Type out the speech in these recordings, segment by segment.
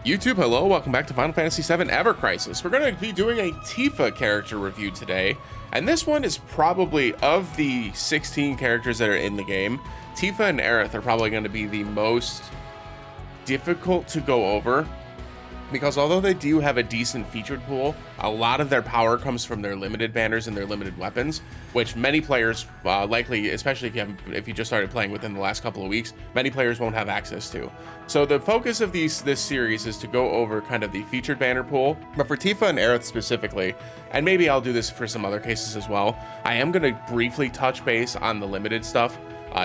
YouTube, hello, welcome back to Final Fantasy VII Ever Crisis. We're going to be doing a Tifa character review today, and this one is probably, of the 16 characters that are in the game, Tifa and Aerith are probably going to be the most difficult to go over, because although they do have a decent featured pool, a lot of their power comes from their limited banners and their limited weapons, which many players, likely, especially if you just started playing within the last couple of weeks, many players won't have access to. So the focus of this series is to go over kind of the featured banner pool, but for Tifa and Aerith specifically, and maybe I'll do this for some other cases as well, I am going to briefly touch base on the limited stuff,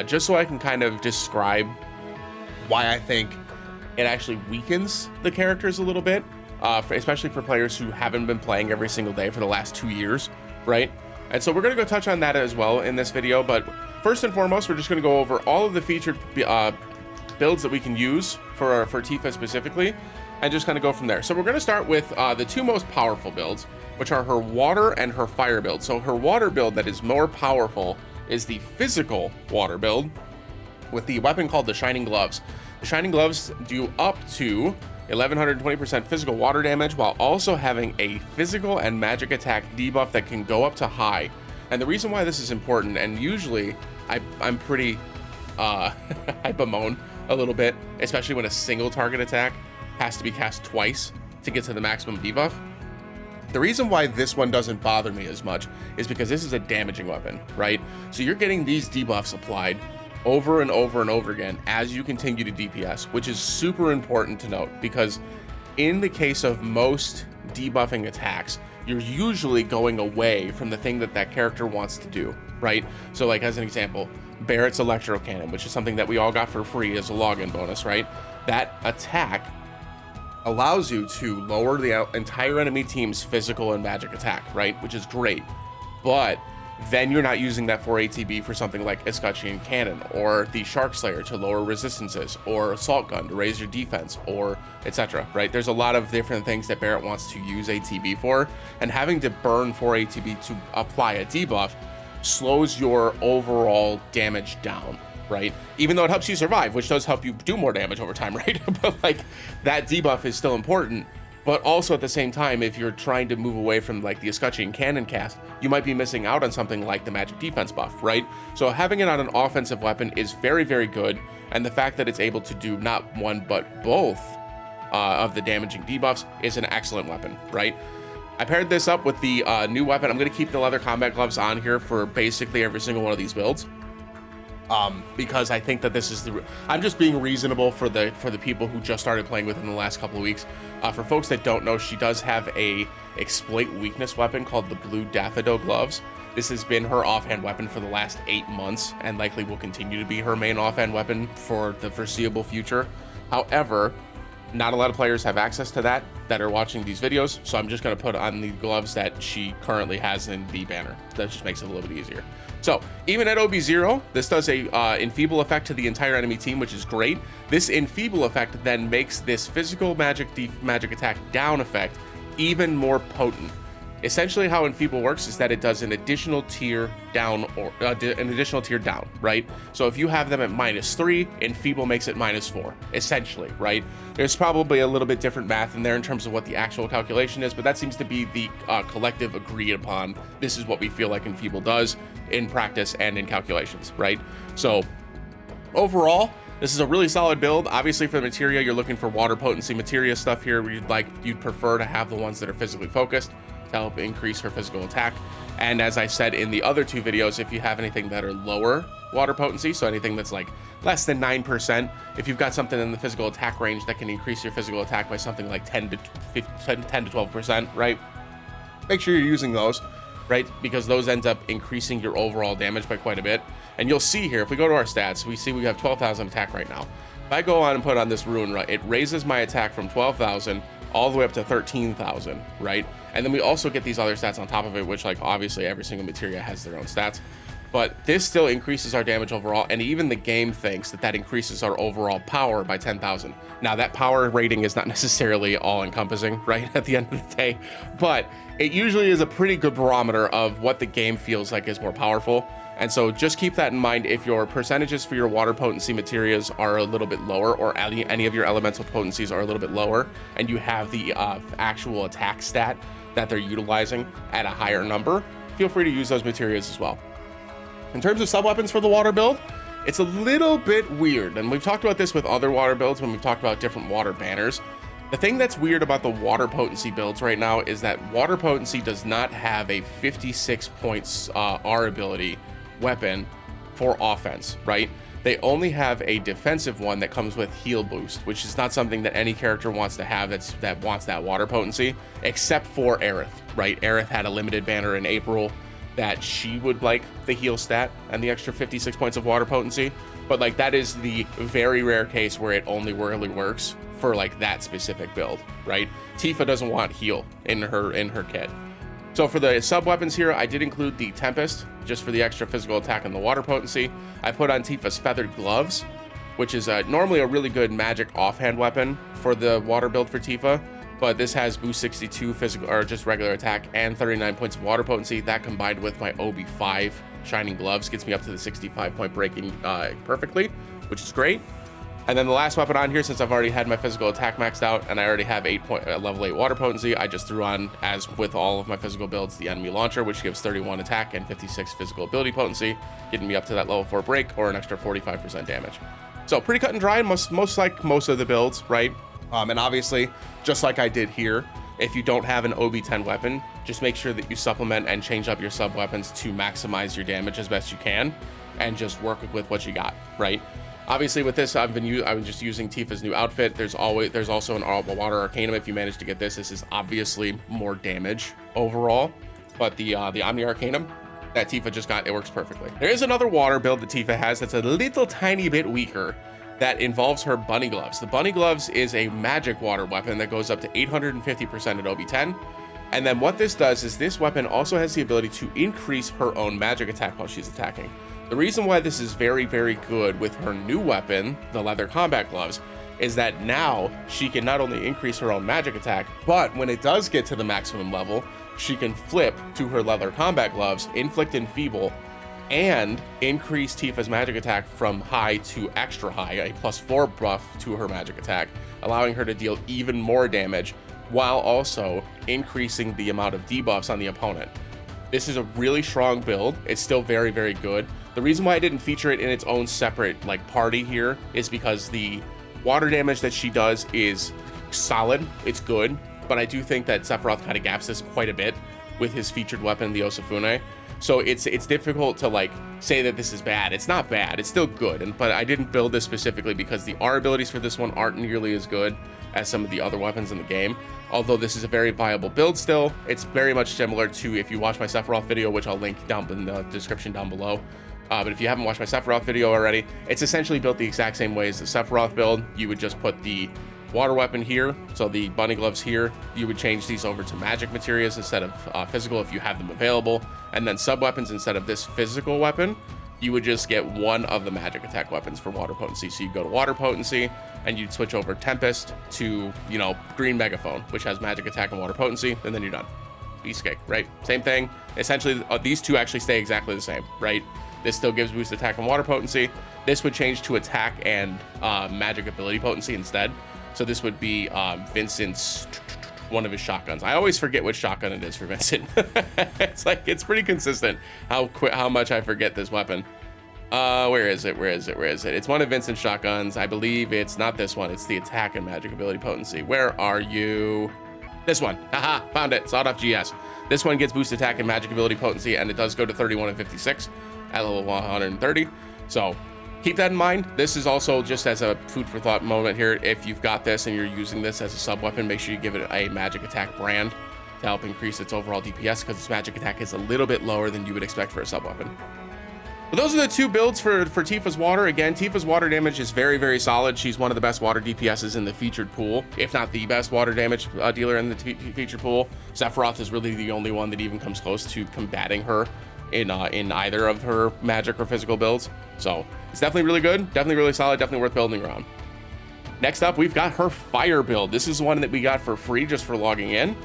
just so I can kind of describe why I think it actually weakens the characters a little bit, especially for players who haven't been playing every single day for the last 2 years, right? And so we're going to go touch on that as well in this video, but first and foremost, we're just going to go over all of the featured builds that we can use for Tifa specifically, and just kind of go from there. So we're going to start with the two most powerful builds, which are her water and her fire build. So her water build that is more powerful is the physical water build with the weapon called the Shining Gloves. The Shining Gloves do up to 1120% physical water damage while also having a physical and magic attack debuff that can go up to high. And the reason why this is important, and usually I'm pretty I bemoan a little bit, especially when a single target attack has to be cast twice to get to the maximum debuff. The reason why this one doesn't bother me as much is because this is a damaging weapon, right? So you're getting these debuffs applied over and over and over again as you continue to DPS, which is super important to note, because in the case of most debuffing attacks, you're usually going away from the thing that that character wants to do, right? So like as an example, Barrett's Electro Cannon, which is something that we all got for free as a login bonus, right? That attack allows you to lower the entire enemy team's physical and magic attack, right? Which is great, but then you're not using that for ATB for something like Escutcheon Cannon or the Shark Slayer to lower resistances, or Assault Gun to raise your defense, or etc. Right? There's a lot of different things that Barrett wants to use ATB for, and having to burn 4 ATB to apply a debuff slows your overall damage down, right? Even though it helps you survive, which does help you do more damage over time, right? But like that debuff is still important. But also at the same time, if you're trying to move away from like the Escutcheon Cannon cast, you might be missing out on something like the magic defense buff, right? So having it on an offensive weapon is very, very good. And the fact that it's able to do not one, but both of the damaging debuffs is an excellent weapon, right? I paired this up with the new weapon. I'm going to keep the leather combat gloves on here for basically every single one of these builds. Because I think that this is I'm just being reasonable for the people who just started playing within the last couple of weeks. For folks that don't know, she does have a exploit weakness weapon called the Blue Daffodil Gloves. This has been her offhand weapon for the last 8 months and likely will continue to be her main offhand weapon for the foreseeable future. However, not a lot of players have access to that are watching these videos, so I'm just going to put on the gloves that she currently has in the banner. That just makes it a little bit easier. So even at OB0, this does a enfeeble effect to the entire enemy team, which is great. This enfeeble effect then makes this physical magic attack down effect even more potent. Essentially how enfeeble works is that it does an additional tier down, or an additional tier down, right? So if you have them at -3, enfeeble makes it -4, essentially, right? There's probably a little bit different math in there in terms of what the actual calculation is, but that seems to be the collective agreed upon. This is what we feel like enfeeble does in practice and in calculations, right? So overall, this is a really solid build. Obviously for the materia, you're looking for water potency materia stuff here where you'd prefer to have the ones that are physically focused to help increase her physical attack. And as I said in the other 2 videos, if you have anything that are lower water potency, so anything that's like less than 9%, if you've got something in the physical attack range that can increase your physical attack by something like 10 to 12%, right? Make sure you're using those, right? Because those end up increasing your overall damage by quite a bit. And you'll see here, if we go to our stats, we see we have 12,000 attack right now. If I go on and put on this rune, right, it raises my attack from 12,000 all the way up to 13,000, right? And then we also get these other stats on top of it, which like obviously every single materia has their own stats, but this still increases our damage overall. And even the game thinks that that increases our overall power by 10,000. Now that power rating is not necessarily all encompassing, right? At the end of the day, but it usually is a pretty good barometer of what the game feels like is more powerful. And so just keep that in mind if your percentages for your water potency materials are a little bit lower, or any of your elemental potencies are a little bit lower, and you have the actual attack stat that they're utilizing at a higher number, feel free to use those materials as well. In terms of sub-weapons for the water build, it's a little bit weird, and we've talked about this with other water builds when we've talked about different water banners. The thing that's weird about the water potency builds right now is that water potency does not have a 56 points R ability weapon for offense, right? They only have a defensive one that comes with heal boost, which is not something that any character wants to have that wants that water potency, except for Aerith, right? Aerith had a limited banner in April that she would like the heal stat and the extra 56 points of water potency, but like that is the very rare case where it only really works for like that specific build, right? Tifa doesn't want heal in her kit. So for the sub weapons here, I did include the Tempest just for the extra physical attack and the water potency. I put on Tifa's Feathered Gloves, which is normally a really good magic offhand weapon for the water build for Tifa, but this has boost 62 physical or just regular attack and 39 points of water potency. That combined with my OB5 Shining Gloves gets me up to the 65 point breaking perfectly, which is great. And then the last weapon on here, since I've already had my physical attack maxed out and I already have level 8 water potency, I just threw on, as with all of my physical builds, the enemy launcher, which gives 31 attack and 56 physical ability potency, getting me up to that level 4 break or an extra 45% damage. So pretty cut and dry, most like most of the builds, right? And obviously, just like I did here, if you don't have an OB10 weapon, just make sure that you supplement and change up your sub weapons to maximize your damage as best you can, and just work with what you got, right? Obviously, with this, I've been just using Tifa's new outfit. There's also an Water Arcanum. If you manage to get this is obviously more damage overall, but the Omni Arcanum that Tifa just got, it works perfectly. There is another water build that Tifa has that's a little tiny bit weaker, that involves her Bunny Gloves. The Bunny Gloves is a magic water weapon that goes up to 850% at OB10. And then what this does is this weapon also has the ability to increase her own magic attack while she's attacking. The reason why this is very, very good with her new weapon, the Leather Combat Gloves, is that now she can not only increase her own magic attack, but when it does get to the maximum level, she can flip to her Leather Combat Gloves, inflict Enfeeble, and increase Tifa's magic attack from high to extra high, a +4 buff to her magic attack, allowing her to deal even more damage while also increasing the amount of debuffs on the opponent. This is a really strong build. It's still very, very good. The reason why I didn't feature it in its own separate like party here is because the water damage that she does is solid. It's good, but I do think that Sephiroth kind of gaps this quite a bit with his featured weapon, the Osafune. So it's difficult to like say that this is bad. It's not bad. It's still good. But I didn't build this specifically because the R abilities for this one aren't nearly as good as some of the other weapons in the game. Although this is a very viable build still, it's very much similar to, if you watch my Sephiroth video, which I'll link down in the description down below. But if you haven't watched my Sephiroth video already, it's essentially built the exact same way as the Sephiroth build. You would just put the water weapon here, so the Bunny Gloves here. You would change these over to magic materials instead of physical if you have them available. And then sub weapons, instead of this physical weapon, you would just get one of the magic attack weapons for water potency. So you go to water potency and you'd switch over Tempest to, you know, Green Megaphone, which has magic attack and water potency, and then you're done. Beast Kick, right? Same thing. Essentially, these two actually stay exactly the same, right? This still gives boost attack and water potency. This would change to attack and magic ability potency instead. So this would be Vincent's, one of his shotguns. I always forget which shotgun it is for Vincent. It's pretty consistent how much I forget this weapon. Where is it? It's one of Vincent's shotguns. I believe it's not this one. It's the attack and magic ability potency. Where are you? This one. Haha, found it. Sawed off GS. This one gets boost attack and magic ability potency, and it does go to 31 and 56 at level 130. So keep that in mind. This is also just as a food for thought moment here. If you've got this and you're using this as a sub weapon, make sure you give it a magic attack brand to help increase its overall DPS, because its magic attack is a little bit lower than you would expect for a sub weapon. But those are the two builds for Tifa's water. Again, Tifa's water damage is very, very solid. She's one of the best water DPSs in the featured pool, if not the best water damage dealer in the featured pool. Sephiroth is really the only one that even comes close to combating her in either of her magic or physical builds. So it's definitely really good, definitely really solid, definitely worth building around. Next up, we've got her fire build. This is one that we got for free just for logging in.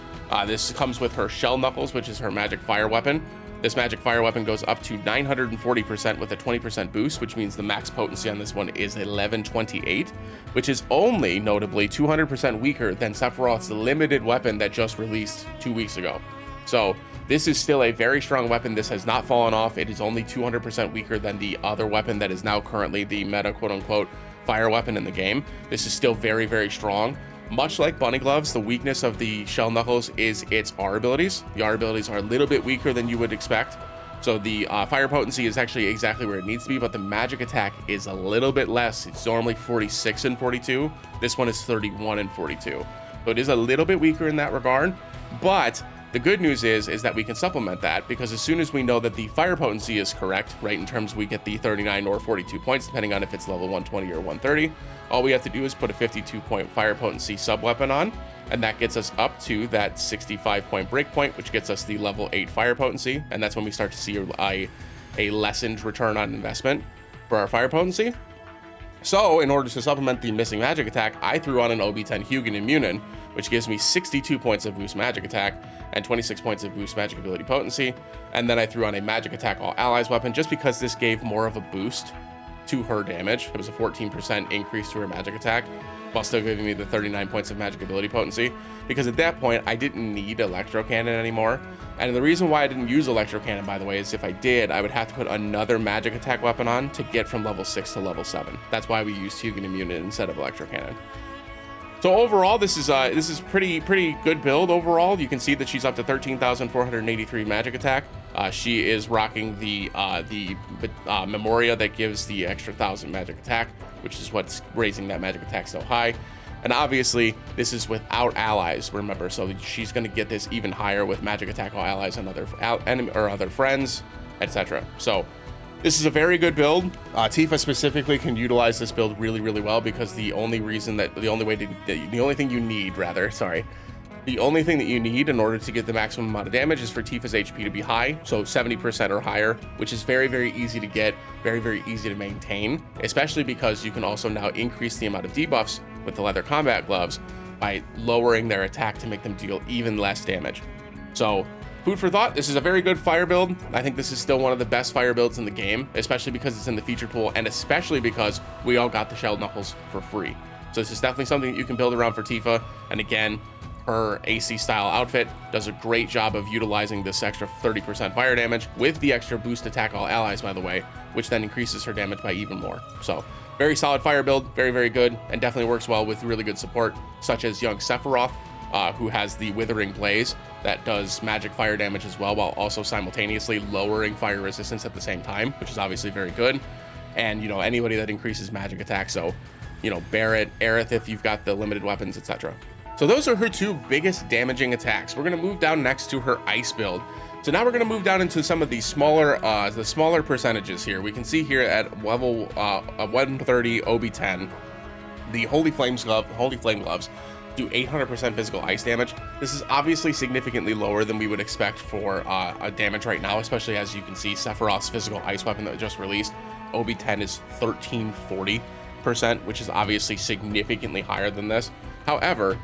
This comes with her Shell Knuckles, which is her magic fire weapon. This magic fire weapon goes up to 940% with a 20% boost, which means the max potency on this one is 1128, which is only notably 200% weaker than Sephiroth's limited weapon that just released 2 weeks ago. So this is still a very strong weapon. This has not fallen off. It is only 200% weaker than the other weapon that is now currently the meta quote-unquote fire weapon in the game. This is still very, very strong. Much like Bunny Gloves, the weakness of the Shell Knuckles is its R abilities. The R abilities are a little bit weaker than you would expect. So the fire potency is actually exactly where it needs to be, but the magic attack is a little bit less. It's normally 46 and 42. This one is 31 and 42. So it is a little bit weaker in that regard, but the good news is that we can supplement that, because as soon as we know that the fire potency is correct, right, in terms we get the 39 or 42 points, depending on if it's level 120 or 130, all we have to do is put a 52-point fire potency sub-weapon on, and that gets us up to that 65-point breakpoint, which gets us the level 8 fire potency, and that's when we start to see a lessened return on investment for our fire potency. So in order to supplement the missing magic attack, I threw on an OB10 Hugin Immunin, which gives me 62 points of boost magic attack and 26 points of boost magic ability potency. And then I threw on a magic attack all allies weapon just because this gave more of a boost to her damage. It was a 14% increase to her magic attack while still giving me the 39 points of magic ability potency, because at that point I didn't need Electro Cannon anymore. And the reason why I didn't use Electro Cannon, by the way, is if I did, I would have to put another magic attack weapon on to get from level 6 to level 7. That's why we used Hugin Immunin instead of Electro Cannon. So overall, this is pretty good build overall. You can see that she's up to 13,483 magic attack. She is rocking the Memoria that gives the extra 1,000 magic attack, which is what's raising that magic attack so high. And obviously, this is without allies, remember, so she's going to get this even higher with magic attack all allies and other friends, etc. So this is a very good build. Tifa specifically can utilize this build really, really well, because the only thing you need in order to get the maximum amount of damage is for Tifa's HP to be high, so 70% or higher, which is very, very easy to get, very, very easy to maintain, especially because you can also now increase the amount of debuffs with the leather combat gloves by lowering their attack to make them deal even less damage. So food for thought, this is a very good fire build. I think this is still one of the best fire builds in the game, especially because it's in the featured pool, and especially because we all got the Shell Knuckles for free. So this is definitely something that you can build around for Tifa. And again, her AC style outfit does a great job of utilizing this extra 30% fire damage with the extra boost attack all allies, by the way, which then increases her damage by even more. So very solid fire build, very, very good, and definitely works well with really good support, such as young Sephiroth, who has the Withering Blaze that does magic fire damage as well, while also simultaneously lowering fire resistance at the same time, which is obviously very good. And, you know, anybody that increases magic attack, so, you know, Barret, Aerith if you've got the limited weapons, etc. So those are her two biggest damaging attacks. We're going to move down next to her ice build. So now we're going to move down into some of the smaller percentages here. We can see here at level 130 OB10, the Holy Flame Gloves do 800% physical ice damage. This is obviously significantly lower than we would expect for a damage right now, especially as you can see Sephiroth's physical ice weapon that just released, OB10 is 1340%, which is obviously significantly higher than this. However,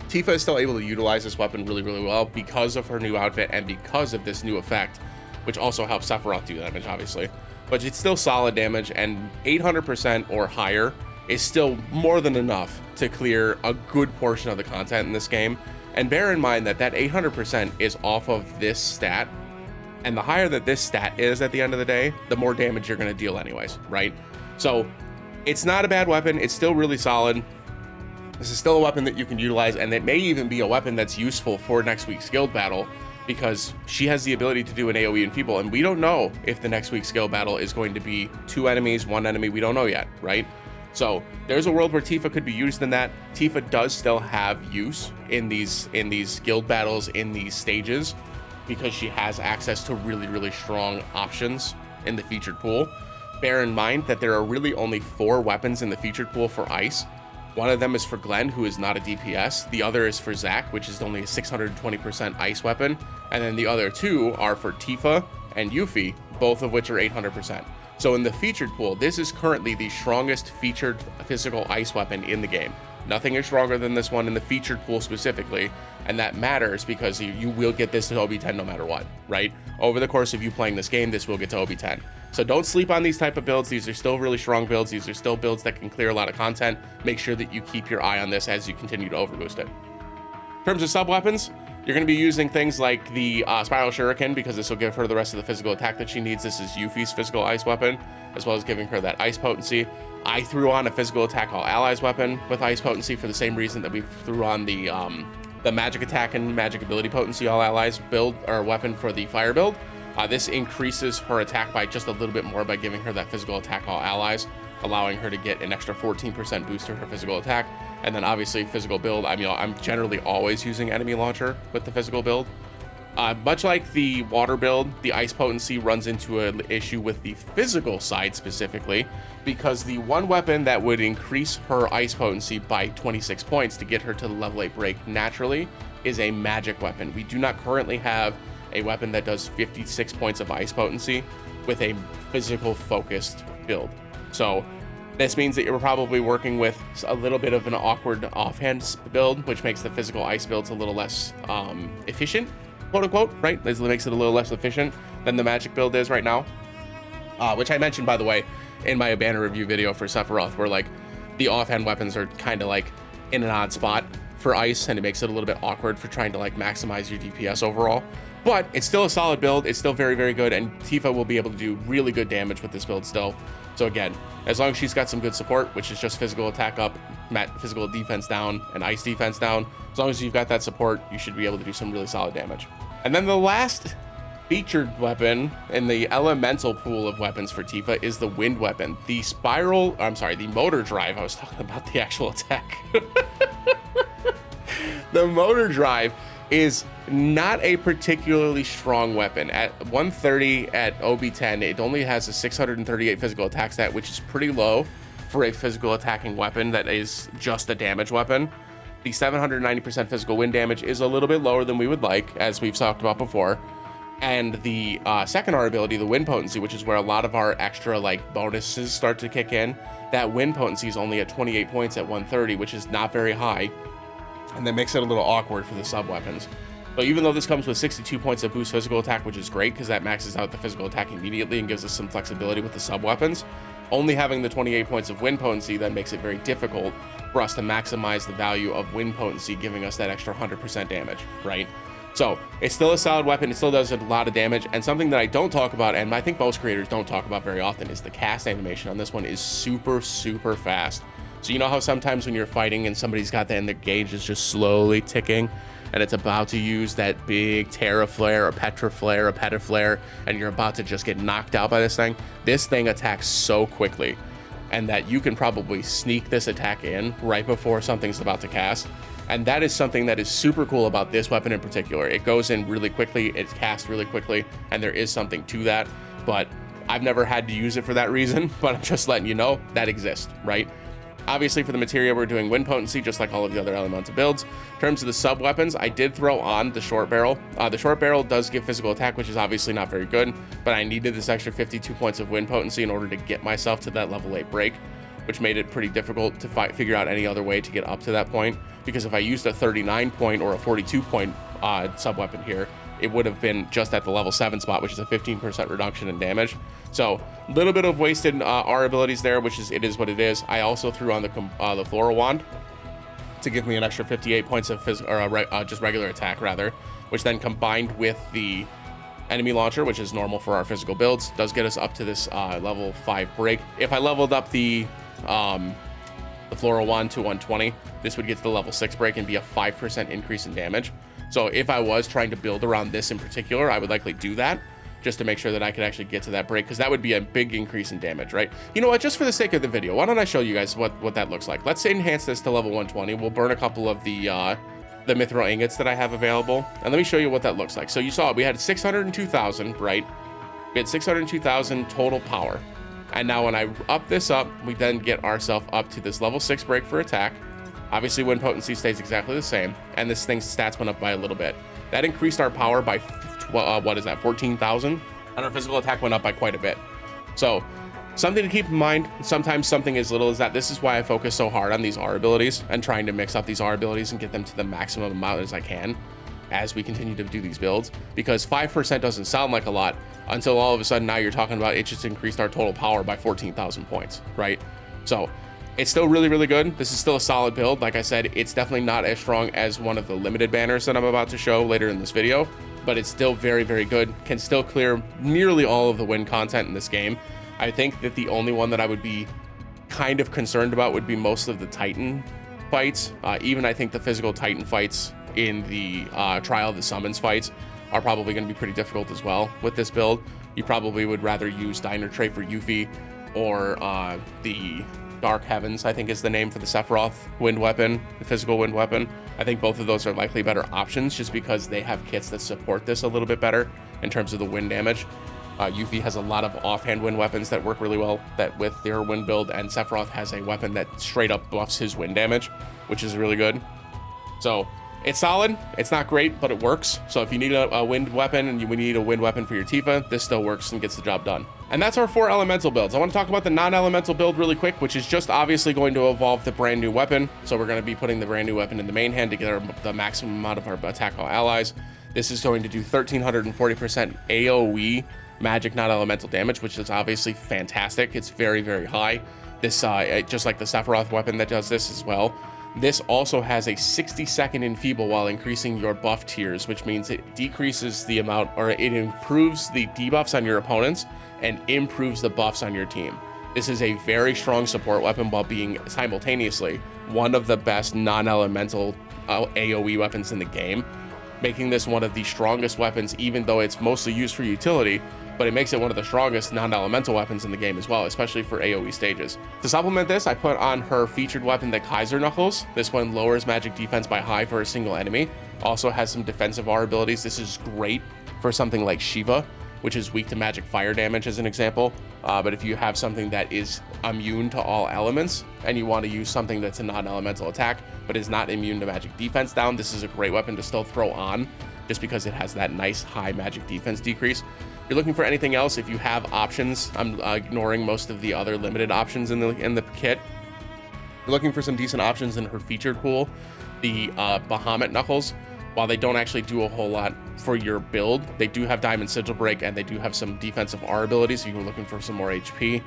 Tifa is still able to utilize this weapon really, really well because of her new outfit and because of this new effect, which also helps Sephiroth do damage, obviously. But it's still solid damage, and 800% or higher is still more than enough to clear a good portion of the content in this game. And bear in mind that 800% is off of this stat, and the higher that this stat is at the end of the day, the more damage you're going to deal anyways, right? So it's not a bad weapon. It's still really solid. This is still a weapon that you can utilize, and it may even be a weapon that's useful for next week's guild battle, because she has the ability to do an AoE enfeeble, and we don't know if the next week's guild battle is going to be 2 enemies, 1 enemy. We don't know yet, right? So there's a world where Tifa could be used in that. Tifa does still have use in these guild battles, in these stages, because she has access to really, really strong options in the featured pool. Bear in mind that there are really only 4 weapons in the featured pool for ice. One of them is for Glenn, who is not a DPS. The other is for Zack, which is only a 620% ice weapon. And then the other 2 are for Tifa and Yuffie, both of which are 800%. So in the featured pool, this is currently the strongest featured physical ice weapon in the game. Nothing is stronger than this one in the featured pool specifically, and that matters because you will get this to OB10 no matter what, right? Over the course of you playing this game, this will get to OB10. So don't sleep on these type of builds. These are still really strong builds. These are still builds that can clear a lot of content. Make sure that you keep your eye on this as you continue to overboost it. In terms of sub-weapons, you're going to be using things like the Spiral Shuriken, because this will give her the rest of the physical attack that she needs. This is Yuffie's physical ice weapon, as well as giving her that ice potency. I threw on a physical attack all allies weapon with ice potency for the same reason that we threw on the magic attack and magic ability potency all allies build or weapon for the fire build. This increases her attack by just a little bit more by giving her that physical attack all allies, allowing her to get an extra 14% boost to her physical attack. And then obviously physical build, I'm generally always using enemy launcher with the physical build. Much like the water build, the ice potency runs into an issue with the physical side specifically, because the one weapon that would increase her ice potency by 26 points to get her to the level 8 break naturally is a magic weapon. We do not currently have a weapon that does 56 points of ice potency with a physical focused build. So this means that you're probably working with a little bit of an awkward offhand build, which makes the physical ice builds a little less efficient, quote unquote, right? This makes it a little less efficient than the magic build is right now. Which I mentioned, by the way, in my banner review video for Sephiroth, where like the offhand weapons are kind of like in an odd spot for ice, and it makes it a little bit awkward for trying to like maximize your DPS overall. But it's still a solid build. It's still very, very good, and Tifa will be able to do really good damage with this build still. So again, as long as she's got some good support, which is just physical attack up, physical defense down, and ice defense down, as long as you've got that support, you should be able to do some really solid damage. And then the last featured weapon in the elemental pool of weapons for Tifa is the wind weapon. The motor drive. I was talking about the actual attack. The motor drive is not a particularly strong weapon. At 130 at OB10, it only has a 638 physical attack stat, which is pretty low for a physical attacking weapon that is just a damage weapon. The 790% physical wind damage is a little bit lower than we would like, as we've talked about before. And the second R ability, the wind potency, which is where a lot of our extra like bonuses start to kick in, that wind potency is only at 28 points at 130, which is not very high. And that makes it a little awkward for the sub weapons. So even though this comes with 62 points of boost physical attack, which is great because that maxes out the physical attack immediately and gives us some flexibility with the sub weapons, only having the 28 points of wind potency then makes it very difficult for us to maximize the value of wind potency, giving us that extra 100% damage, right? So it's still a solid weapon. It still does a lot of damage. And something that I don't talk about, and I think most creators don't talk about very often, is the cast animation on this one is super, super fast. So you know how sometimes when you're fighting and somebody's got that and the gauge is just slowly ticking and it's about to use that big Terra Flare or Petra Flare or Peta Flare and you're about to just get knocked out by this thing attacks so quickly, and that you can probably sneak this attack in right before something's about to cast. And that is something that is super cool about this weapon in particular. It goes in really quickly, it's cast really quickly, and there is something to that, but I've never had to use it for that reason, but I'm just letting you know that exists, right? Obviously for the materia, we're doing wind potency, just like all of the other elemental builds. In terms of the sub weapons, I did throw on the short barrel. The short barrel does give physical attack, which is obviously not very good, but I needed this extra 52 points of wind potency in order to get myself to that level 8 break, which made it pretty difficult to figure out any other way to get up to that point. Because if I used a 39 point or a 42 point sub weapon here, it would have been just at the level 7 spot, which is a 15% reduction in damage. So a little bit of wasted R abilities there, which is, it is what it is. I also threw on the Floral Wand to give me an extra 58 points of just regular attack rather, which then combined with the enemy launcher, which is normal for our physical builds, does get us up to this level 5 break. If I leveled up the Floral Wand to 120, this would get to the level 6 break and be a 5% increase in damage. So if I was trying to build around this in particular, I would likely do that just to make sure that I could actually get to that break, because that would be a big increase in damage, right? You know what, just for the sake of the video, why don't I show you guys what that looks like? Let's enhance this to level 120. We'll burn a couple of the mithril ingots that I have available, and let me show you what that looks like. So you saw we had 602,000, right? We had 602,000 total power. And now when I up this up, we then get ourselves up to this level 6 break for attack. Obviously, wind potency stays exactly the same, and this thing's stats went up by a little bit. That increased our power by, 14,000, and our physical attack went up by quite a bit. So Something to keep in mind, sometimes something as little as that. This is why I focus so hard on these R abilities and trying to mix up these R abilities and get them to the maximum amount as I can as we continue to do these builds, because 5% doesn't sound like a lot until all of a sudden now you're talking about it just increased our total power by 14,000 points, right? So it's still really, really good. This is still a solid build. Like I said, it's definitely not as strong as one of the limited banners that I'm about to show later in this video, but it's still very, very good. Can still clear nearly all of the win content in this game. I think that the only one that I would be kind of concerned about would be most of the Titan fights. Even I think the physical Titan fights in the Trial of the Summons fights are probably going to be pretty difficult as well with this build. You probably would rather use Diner Tray for Yuffie or the Dark Heavens, I think is the name for the Sephiroth wind weapon, the physical wind weapon. I think both of those are likely better options just because they have kits that support this a little bit better in terms of the wind damage. Yuffie has a lot of offhand wind weapons that work really well that with their wind build, and Sephiroth has a weapon that straight up buffs his wind damage, which is really good. So it's solid. It's not great, but it works. So if you need a wind weapon and you need a wind weapon for your Tifa, this still works and gets the job done. And that's our 4 elemental builds. I want to talk about the non-elemental build really quick, which is just obviously going to evolve the brand new weapon. So we're going to be putting the brand new weapon in the main hand to get the maximum amount of our attack all allies. This is going to do 1340% AoE magic non-elemental damage, which is obviously fantastic. It's very, very high. This just like the Sephiroth weapon that does this as well. This also has a 60-second enfeeble while increasing your buff tiers, which means it decreases the amount, or it improves the debuffs on your opponents and improves the buffs on your team. This is a very strong support weapon while being simultaneously one of the best non-elemental AoE weapons in the game, making this one of the strongest weapons, even though it's mostly used for utility, but it makes it one of the strongest non-elemental weapons in the game as well, especially for AoE stages. To supplement this, I put on her featured weapon, the Kaiser Knuckles. This one lowers magic defense by high for a single enemy. Also has some defensive R abilities. This is great for something like Shiva, which is weak to magic fire damage as an example. But if you have something that is immune to all elements and you want to use something that's a non-elemental attack but is not immune to magic defense down, this is a great weapon to still throw on just because it has that nice high magic defense decrease. If you're looking for anything else, if you have options, I'm ignoring most of the other limited options in the kit. If you're looking for some decent options in her featured pool, the Bahamut Knuckles, while they don't actually do a whole lot for your build, they do have Diamond Sigil Break and they do have some defensive R abilities. If you're looking for some more HP, if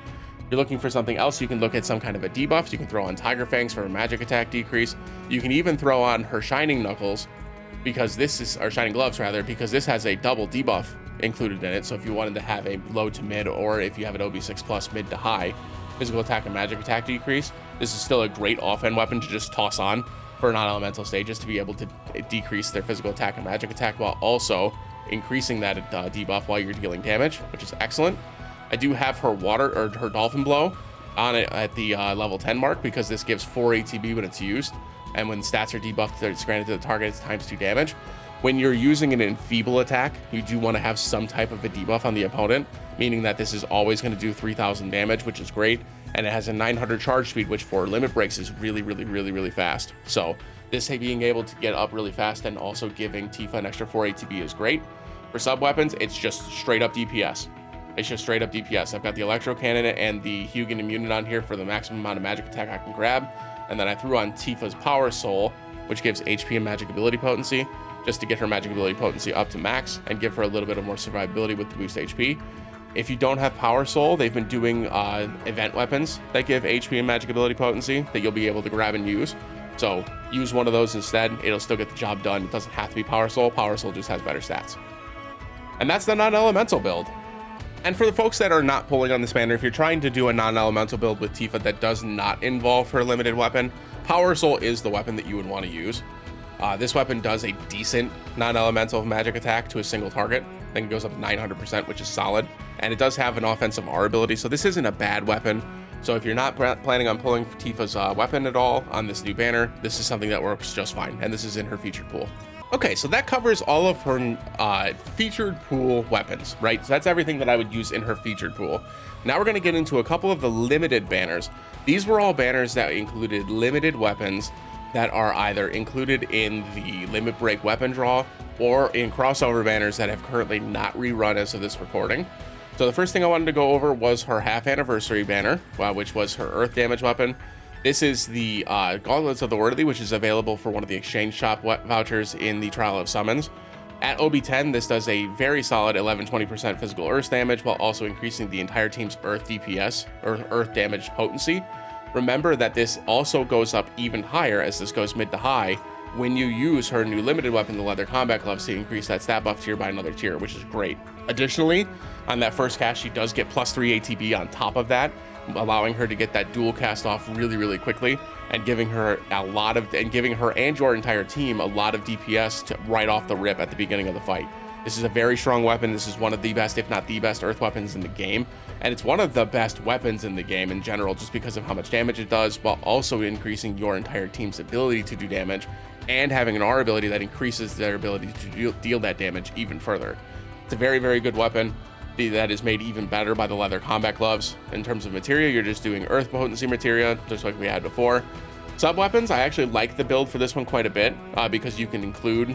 you're looking for something else, you can look at some kind of a debuff. You can throw on Tiger Fangs for a magic attack decrease. You can even throw on her Shining Knuckles, because this is, or Shining Gloves rather, because this has a double debuff included in it. So if you wanted to have a low to mid, or if you have an OB6 plus mid to high physical attack and magic attack decrease, this is still a great offhand weapon to just toss on for non-elemental stages to be able to decrease their physical attack and magic attack while also increasing that debuff while you're dealing damage, which is excellent. I do have her water, or her Dolphin Blow on it at the level 10 mark, because this gives 4 ATB when it's used, and when stats are debuffed, it's granted to the target, it's times 2 damage. When you're using an enfeeble attack, you do want to have some type of a debuff on the opponent, meaning that this is always going to do 3000 damage, which is great. And it has a 900 charge speed, which for limit breaks is really, really, really, really fast. So this being able to get up really fast and also giving Tifa an extra 4 ATB is great. For sub weapons, it's just straight up DPS. It's just straight up DPS. I've got the Electro Cannon and the Hugin Immunity on here for the maximum amount of magic attack I can grab. And then I threw on Tifa's Power Soul, which gives HP and magic ability potency, just to get her magic ability potency up to max and give her a little bit of more survivability with the boost HP. If you don't have Power Soul, they've been doing event weapons that give HP and magic ability potency that you'll be able to grab and use. So use one of those instead. It'll still get the job done. It doesn't have to be Power Soul. Power Soul just has better stats. And that's the non-elemental build. And for the folks that are not pulling on this banner, if you're trying to do a non-elemental build with Tifa that does not involve her limited weapon, Power Soul is the weapon that you would want to use. This weapon does a decent non-elemental magic attack to a single target. I think it goes up to 900%, which is solid. And it does have an offensive R ability, so this isn't a bad weapon. So if you're not planning on pulling Tifa's weapon at all on this new banner, this is something that works just fine. And this is in her featured pool. Okay, so that covers all of her featured pool weapons, right? So that's everything that I would use in her featured pool. Now we're going to get into a couple of the limited banners. These were all banners that included limited weapons that are either included in the limit break weapon draw or in crossover banners that have currently not rerun as of this recording. So the first thing I wanted to go over was her half anniversary banner, which was her earth damage weapon. This is the Gauntlets of the Worthy, which is available for one of the exchange shop vouchers in the Trial of Summons. At OB10, this does a very solid 11-20% physical earth damage while also increasing the entire team's earth DPS, or earth damage potency. Remember that this also goes up even higher as this goes mid to high when you use her new limited weapon, the leather combat gloves, to increase that stat buff tier by another tier, which is great. Additionally, on that first cast, she does get +3 ATB on top of that, allowing her to get that dual cast off really quickly and giving her and your entire team a lot of DPS right off the rip at the beginning of the fight. This is a very strong weapon. This is one of the best, if not the best, earth weapons in the game, and it's one of the best weapons in the game in general just because of how much damage it does, while also increasing your entire team's ability to do damage and having an R ability that increases their ability to deal that damage even further. It's a very good weapon that is made even better by the leather combat gloves. In terms of material, you're just doing earth potency material, just like we had before. Sub weapons, I actually like the build for this one quite a bit because you can include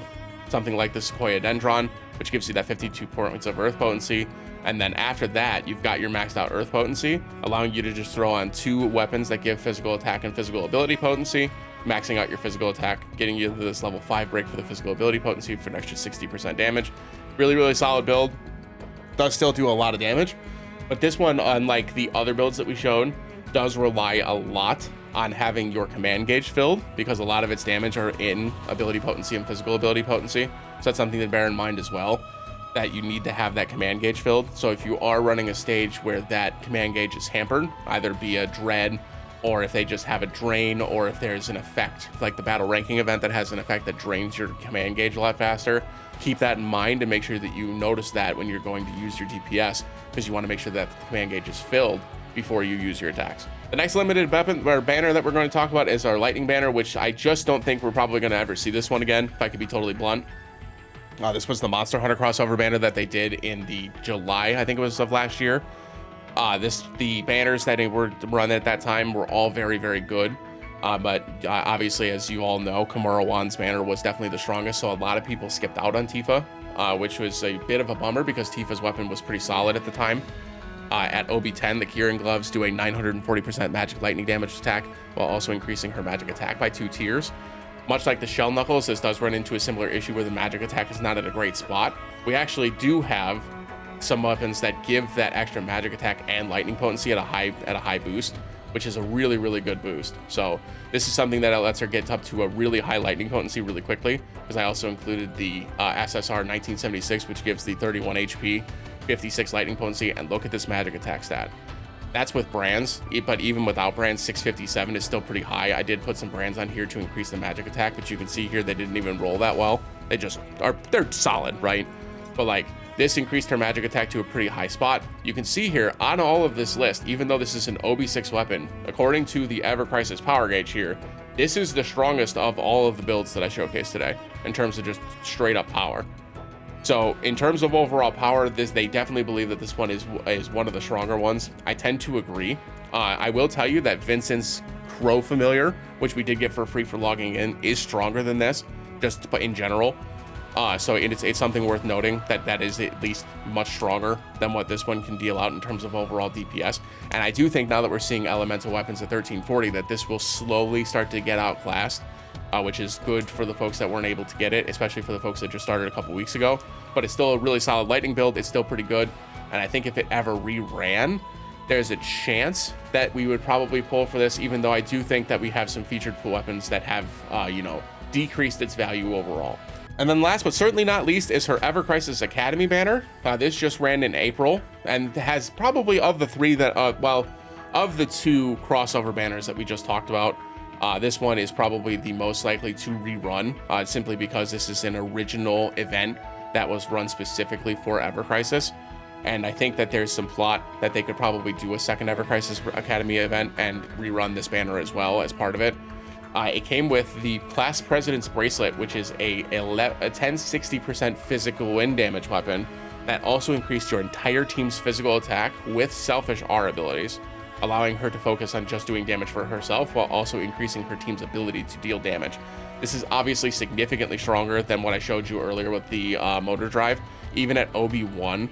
something like the Sequoia Dendron, which gives you that 52 points of earth potency. And then after that, you've got your maxed out earth potency, allowing you to just throw on 2 weapons that give physical attack and physical ability potency, maxing out your physical attack, getting you to this level 5 break for the physical ability potency for an extra 60% damage. Really solid build. Does still do a lot of damage, but this one, unlike the other builds that we showed, does rely a lot on having your command gauge filled because a lot of its damage are in ability potency and physical ability potency. So that's something to bear in mind as well, that you need to have that command gauge filled. So if you are running a stage where that command gauge is hampered, either be a dread, or if they just have a drain, or if there's an effect like the battle ranking event that has an effect that drains your command gauge a lot faster, keep that in mind and make sure that you notice that when you're going to use your DPS, because you want to make sure that the command gauge is filled before you use your attacks. The next limited weapon or banner that we're going to talk about is our lightning banner, which I just don't think we're probably going to ever see this one again, if I could be totally blunt. This was the Monster Hunter crossover banner that they did in the July, I think it was, of last year. The banners that were run at that time were all very good. But obviously, as you all know, Kimura Wan's banner was definitely the strongest, so a lot of people skipped out on Tifa, which was a bit of a bummer because Tifa's weapon was pretty solid at the time. At OB10, the Kieran gloves do a 940% magic lightning damage attack, while also increasing her magic attack by 2 tiers. Much like the Shell Knuckles, this does run into a similar issue where the magic attack is not at a great spot. We actually do have some weapons that give that extra magic attack and lightning potency at a high boost, which is a really good boost. So this is something that lets her get up to a really high lightning potency really quickly, because I also included the SSR 1976, which gives the 31 HP, 56 lightning potency, and look at this magic attack stat. That's with brands, but even without brands, 657 is still pretty high. I did put some brands on here to increase the magic attack, but you can see here they didn't even roll that well. They're solid, right? But like, this increased her magic attack to a pretty high spot. You can see here on all of this list, even though this is an OB6 weapon, according to the Ever Crisis power gauge here, this is the strongest of all of the builds that I showcased today in terms of just straight up power. So in terms of overall power, they definitely believe that this one is one of the stronger ones. I tend to agree. I will tell you that Vincent's Crow Familiar, which we did get for free for logging in, is stronger than this, just in general. So it's something worth noting that is at least much stronger than what this one can deal out in terms of overall DPS. And I do think now that we're seeing elemental weapons at 1340, that this will slowly start to get outclassed, which is good for the folks that weren't able to get it, especially for the folks that just started a couple weeks ago. But it's still a really solid lightning build. It's still pretty good. And I think if it ever re-ran, there's a chance that we would probably pull for this, even though I do think that we have some featured weapons that have, decreased its value overall. And then last but certainly not least is her Ever Crisis Academy banner. This just ran in April and has probably of the three that, of the 2 crossover banners that we just talked about, this one is probably the most likely to rerun, simply because this is an original event that was run specifically for Ever Crisis. And I think that there's some plot that they could probably do a second Ever Crisis Academy event and rerun this banner as well as part of it. It came with the Class President's Bracelet, which is a 1060% physical wind damage weapon that also increased your entire team's physical attack with selfish R abilities, allowing her to focus on just doing damage for herself while also increasing her team's ability to deal damage. This is obviously significantly stronger than what I showed you earlier with the motor drive. Even at OB1,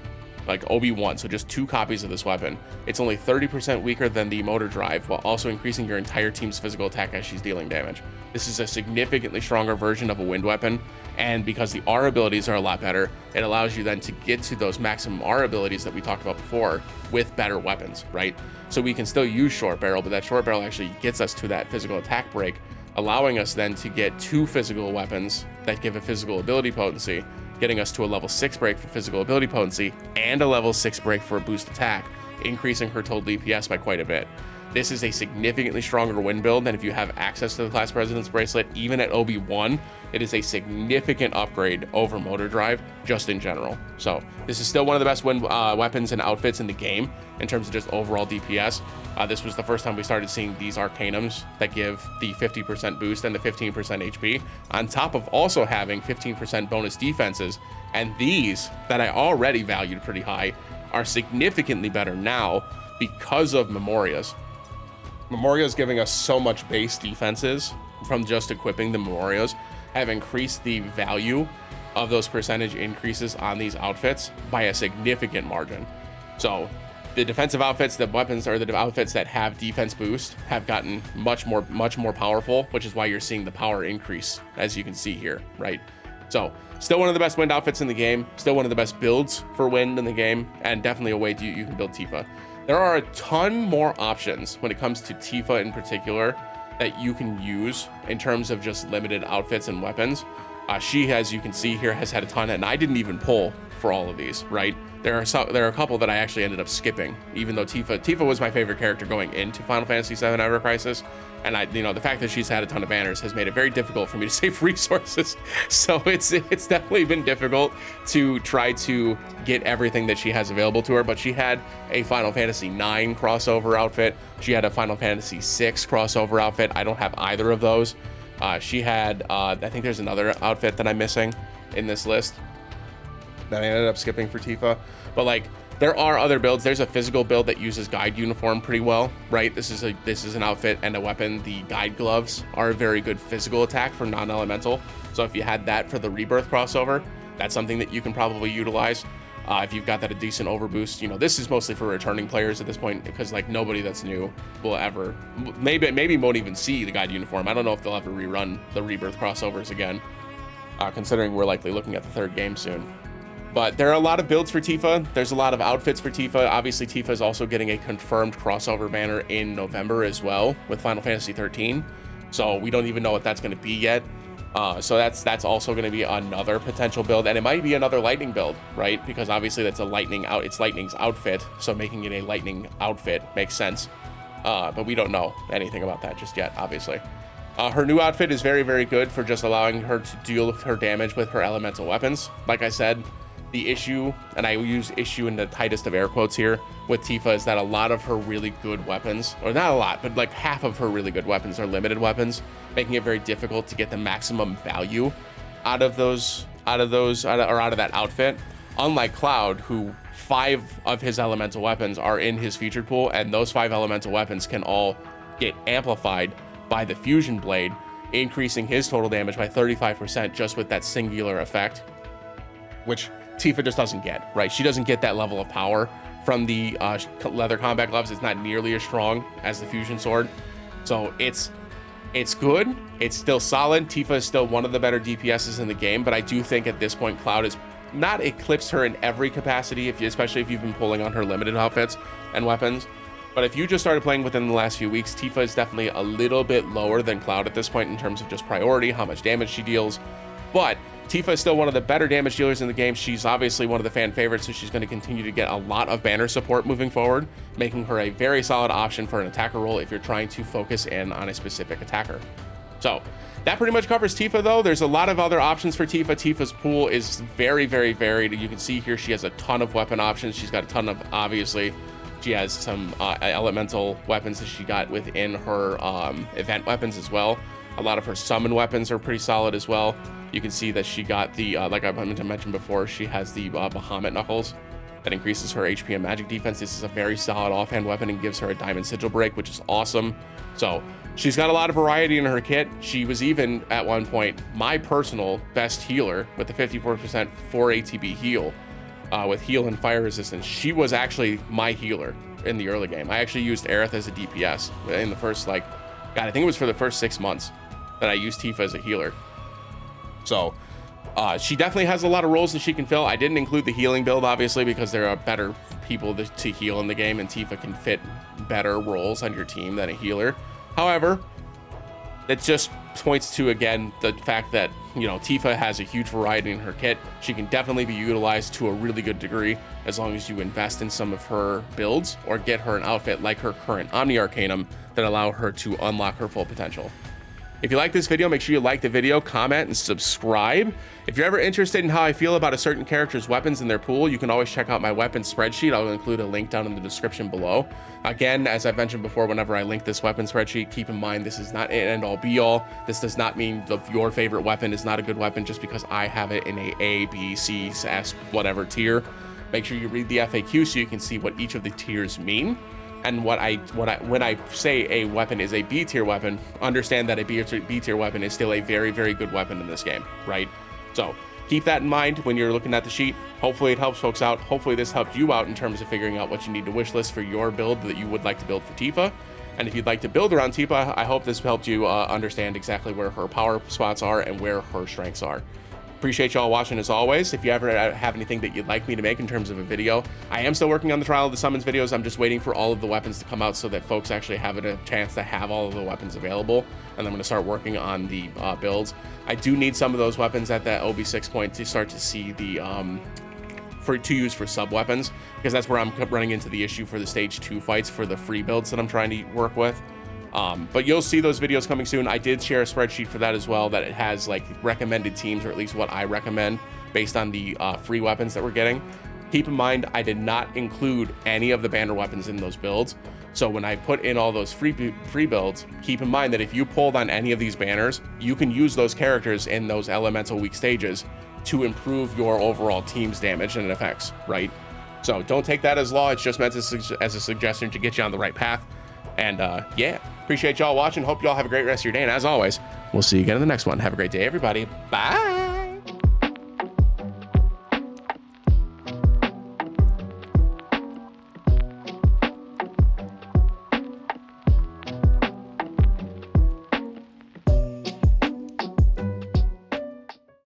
like OB1, so just 2 copies of this weapon. It's only 30% weaker than the motor drive, while also increasing your entire team's physical attack as she's dealing damage. This is a significantly stronger version of a wind weapon, and because the R abilities are a lot better, it allows you then to get to those maximum R abilities that we talked about before with better weapons, right? So we can still use short barrel, but that short barrel actually gets us to that physical attack break, allowing us then to get 2 physical weapons that give a physical ability potency, getting us to a level 6 break for physical ability potency and a level 6 break for a boost attack, increasing her total DPS by quite a bit. This is a significantly stronger wind build, and if you have access to the Class President's Bracelet, even at OB1, it is a significant upgrade over motor drive just in general. So this is still one of the best wind weapons and outfits in the game in terms of just overall DPS. This was the first time we started seeing these Arcanums that give the 50% boost and the 15% HP, on top of also having 15% bonus defenses. And these, that I already valued pretty high, are significantly better now because of Memorias. Memorias giving us so much base defenses from just equipping the Memorias have increased the value of those percentage increases on these outfits by a significant margin. So the defensive outfits, the weapons, or the outfits that have defense boost have gotten much more powerful, which is why you're seeing the power increase, as you can see here, right? So still one of the best wind outfits in the game, still one of the best builds for wind in the game, and definitely a way you can build Tifa. There are a ton more options when it comes to Tifa in particular that you can use in terms of just limited outfits and weapons. She, as you can see here, has had a ton, and I didn't even pull for all of these, right? There are a couple that I actually ended up skipping, even though Tifa was my favorite character going into Final Fantasy VII Ever Crisis, and the fact that she's had a ton of banners has made it very difficult for me to save resources. So it's definitely been difficult to try to get everything that she has available to her. But she had a Final Fantasy IX crossover outfit. She had a Final Fantasy VI crossover outfit. I don't have either of those. She had, I think there's another outfit that I'm missing in this list that I ended up skipping for Tifa. But like, there are other builds. There's a physical build that uses guide uniform pretty well, right? This is an outfit and a weapon. The guide gloves are a very good physical attack for non-elemental. So if you had that for the Rebirth crossover, that's something that you can probably utilize. If you've got that a decent overboost, this is mostly for returning players at this point, because like nobody that's new will ever, maybe won't even see the guide uniform. I don't know if they'll ever rerun the Rebirth crossovers again, considering we're likely looking at the 3rd game soon. But there are a lot of builds for Tifa. There's a lot of outfits for Tifa. Obviously, Tifa is also getting a confirmed crossover banner in November as well with Final Fantasy 13. So we don't even know what that's going to be yet. So that's also going to be another potential build, and it might be another lightning build, right? Because obviously that's it's lightning's outfit, so making it a lightning outfit makes sense. But we don't know anything about that just yet, obviously. Her new outfit is very, very good for just allowing her to deal her damage with her elemental weapons. Like I said, the issue, and I use issue in the tightest of air quotes here with Tifa, is that a lot of her really good weapons, or not a lot, but like half of her really good weapons are limited weapons, making it very difficult to get the maximum value out of that outfit. Unlike Cloud, who 5 of his elemental weapons are in his featured pool, and those 5 elemental weapons can all get amplified by the fusion blade, increasing his total damage by 35% just with that singular effect, which Tifa just doesn't get, right? She doesn't get that level of power from the leather combat gloves. It's not nearly as strong as the fusion sword. So it's good. It's still solid. Tifa is still one of the better DPSs in the game, but I do think at this point, Cloud has not eclipsed her in every capacity, especially if you've been pulling on her limited outfits and weapons. But if you just started playing within the last few weeks, Tifa is definitely a little bit lower than Cloud at this point in terms of just priority, how much damage she deals. But Tifa is still one of the better damage dealers in the game. She's obviously one of the fan favorites, so she's going to continue to get a lot of banner support moving forward, making her a very solid option for an attacker role if you're trying to focus in on a specific attacker. So that pretty much covers Tifa, though. There's a lot of other options for Tifa. Tifa's pool is very, very varied. You can see here she has a ton of weapon options. She's got a ton of, obviously, she has some elemental weapons that she got within her event weapons as well. A lot of her summon weapons are pretty solid as well. You can see that she got the, like I mentioned before, she has the Bahamut Knuckles that increases her HP and magic defense. This is a very solid offhand weapon and gives her a Diamond Sigil break, which is awesome. So she's got a lot of variety in her kit. She was even, at one point, my personal best healer with the 54% 4 ATB heal. with heal and fire resistance. She was actually my healer in the early game. I actually used Aerith as a DPS in the first, like, God, I think it was for the first 6 months that I used Tifa as a healer. So she definitely has a lot of roles that she can fill. I didn't include the healing build, obviously, because there are better people to heal in the game, and Tifa can fit better roles on your team than a healer. However, it just points to, again, the fact that, you know, Tifa has a huge variety in her kit. She can definitely be utilized to a really good degree as long as you invest in some of her builds or get her an outfit like her current Omni Arcanum that allow her to unlock her full potential. If you like this video, make sure you like the video, comment, and subscribe. If you're ever interested in how I feel about a certain character's weapons in their pool, you can always check out my weapon spreadsheet. I'll include a link down in the description below. Again, as I've mentioned before, whenever I link this weapon spreadsheet, keep in mind this is not an end-all be-all. This does not mean your favorite weapon is not a good weapon just because I have it in A, B, C, S, whatever tier. Make sure you read the FAQ so you can see what each of the tiers mean. And when I say a weapon is a B tier weapon, understand that a B tier weapon is still a very, very good weapon in this game, right? So keep that in mind when you're looking at the sheet. Hopefully it helps folks out. Hopefully this helped you out in terms of figuring out what you need to wish list for your build that you would like to build for Tifa. And if you'd like to build around Tifa, I hope this helped you understand exactly where her power spots are and where her strengths are. Appreciate y'all watching as always. If you ever have anything that you'd like me to make in terms of a video, I am still working on the Trial of the Summons videos. I'm just waiting for all of the weapons to come out so that folks actually have a chance to have all of the weapons available. And I'm going to start working on the builds. I do need some of those weapons at that OB6 point to start to see the to use for sub weapons, because that's where I'm running into the issue for the stage 2 fights for the free builds that I'm trying to work with. But you'll see those videos coming soon. I did share a spreadsheet for that as well, that it has like recommended teams, or at least what I recommend based on the free weapons that we're getting. Keep in mind, I did not include any of the banner weapons in those builds. So when I put in all those free builds, keep in mind that if you pulled on any of these banners, you can use those characters in those elemental weak stages to improve your overall team's damage and effects, right? So don't take that as law. It's just meant as a suggestion to get you on the right path. And yeah, appreciate y'all watching. Hope y'all have a great rest of your day. And as always, we'll see you again in the next one. Have a great day, everybody. Bye.